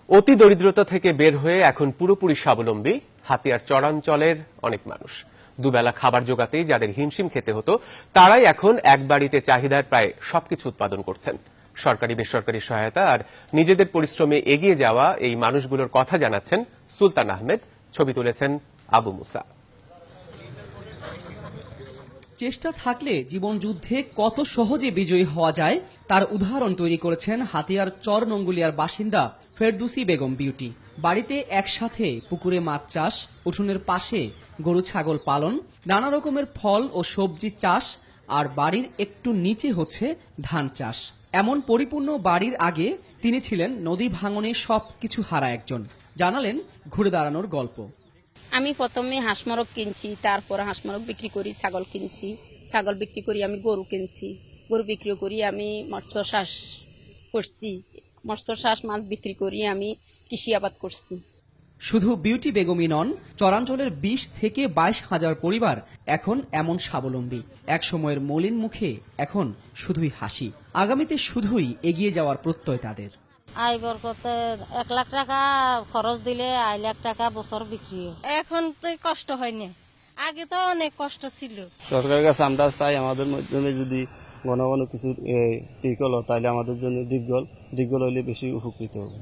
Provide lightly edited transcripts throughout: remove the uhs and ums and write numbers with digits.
অতি দরিদ্রতা থেকে বের হয়ে এখন পুরোপুরি স্বাবলম্বী হাতিয়ার চরাঞ্চলের অনেক মানুষ। দুবেলা খাবার জোগাতেই যাদের হিমশিম খেতে হতো তারাই এখন এক বাড়িতে চাহিদার প্রায় সবকিছু উৎপাদন করছেন। সরকারি বেসরকারি সহায়তা আর নিজেদের পরিশ্রমে এগিয়ে যাওয়া এই মানুষগুলোর কথা জানাচ্ছেন সুলতান আহমেদ। ছবি তুলেছেন আবু মুসা। চেষ্টা থাকলে জীবন যুদ্ধে কত সহজে বিজয়ী হওয়া যায় তার উদাহরণ তৈরি করেছেন হাতিয়ার চর নঙ্গুলিয়ার বাসিন্দা ফেরদৌসী বেগম বিউটি। বাড়িতে একসাথে পুকুরে মাছ চাষ, উঠোনের পাশে গরু ছাগল পালন, নানা রকমের ফল ও সবজি চাষ, আর বাড়ির একটু নিচে হচ্ছে ধান চাষ। এমন পরিপূর্ণ বাড়ির আগে তিনি ছিলেন নদী ভাঙনে সবকিছু হারা একজন। জানালেন ঘুরে দাঁড়ানোর গল্প। আমি প্রথমে হাঁস মোরগ কিনছি, তারপর হাঁস মোরগ বিক্রি করি, ছাগল কিনছি, ছাগল বিক্রি করি, আমি গরু কিনছি, গরু বিক্রি করি, আমি মৎস্য চাষ করছি, মৎস্য চাষ মাছ বিক্রি করি, আমি কৃষি আবাদ করছি। শুধু বিউটি বেগমই নন, চরাঞ্চলের 20 থেকে 22 হাজার পরিবার এখন এমন স্বাবলম্বী। এক সময়ের মলিন মুখে এখন শুধুই হাসি, আগামীতে শুধুই এগিয়ে যাওয়ার প্রত্যয় তাদের। আয় বরকতের 1 লাখ টাকা খরচ দিলে 2 লাখ টাকা বছর বিক্রি। এখন তো কষ্ট হয়নি, আগে তো অনেক কষ্ট ছিল। সরকারের কাছে আমরা চাই আমাদের মাধ্যমে যদি ঘন ঘন কিছু ঠিক হলো তাহলে আমাদের জন্য দীর্ঘল হইলে বেশি উপকৃত হবে।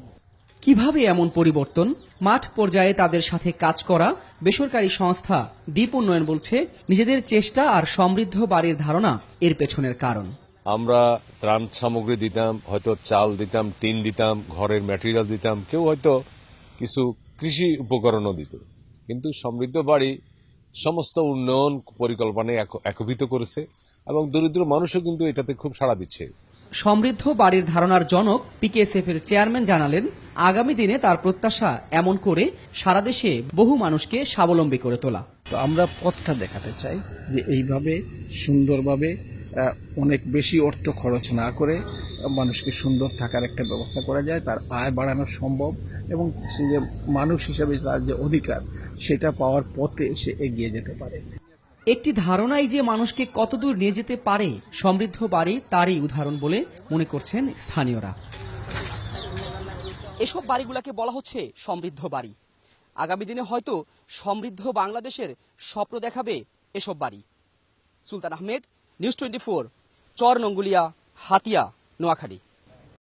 কিভাবে এমন পরিবর্তন? মাঠ পর্যায়ে তাদের সাথে কাজ করা বেসরকারি সংস্থা দ্বীপ উন্নয়ন বলছে, নিজেদের চেষ্টা আর সমৃদ্ধ বাড়ির ধারণা এর পেছনের কারণ। আমরা ত্রাণ সামগ্রী দিতাম, হয়তো চাল দিতাম, টিন দিতাম, ঘরের ম্যাটেরিয়াল দিতাম, কেউ হয়তো কিছু কৃষি উপকরণও দিত, কিন্তু সমৃদ্ধ বাড়ি সমস্ত উন্নয়ন পরিকল্পনায় একীভূত করেছে এবং দরিদ্র মানুষও কিন্তু এটাতে খুব সাড়া দিচ্ছে। সমৃদ্ধ বাড়ির ধারণার জনক পিকেএসএফ এর চেয়ারম্যান জানালেন, আগামী দিনে তার প্রত্যাশা এমন করে সারা দেশে বহু মানুষকে স্বাবলম্বী করে তোলা। তো আমরা পথটা দেখাতে চাই যে এইভাবে সুন্দরভাবে অনেক বেশি অর্থ খরচ না করে মানুষকে সুন্দর থাকার একটা ব্যবস্থা করা যায়, তার আয় বাড়ানো সম্ভব এবং সে যে মানুষ হিসেবে তার যে অধিকার সেটা পাওয়ার পথে সে এগিয়ে যেতে পারে। একটি ধারণাই যে মানুষকে কতদূর নিয়ে যেতে পারে, সমৃদ্ধ বাড়ি তারই উদাহরণ বলে মনে করছেন স্থানীয়রা। এসব বাড়িগুলোকে বলা হচ্ছে সমৃদ্ধ বাড়ি। আগামী দিনে হয়তো সমৃদ্ধ বাংলাদেশের স্বপ্ন দেখাবে এসব বাড়ি। সুলতান আহমেদ, নিউজ 24, চর নঙ্গুলিয়া, হাতিয়া, নোয়াখালী।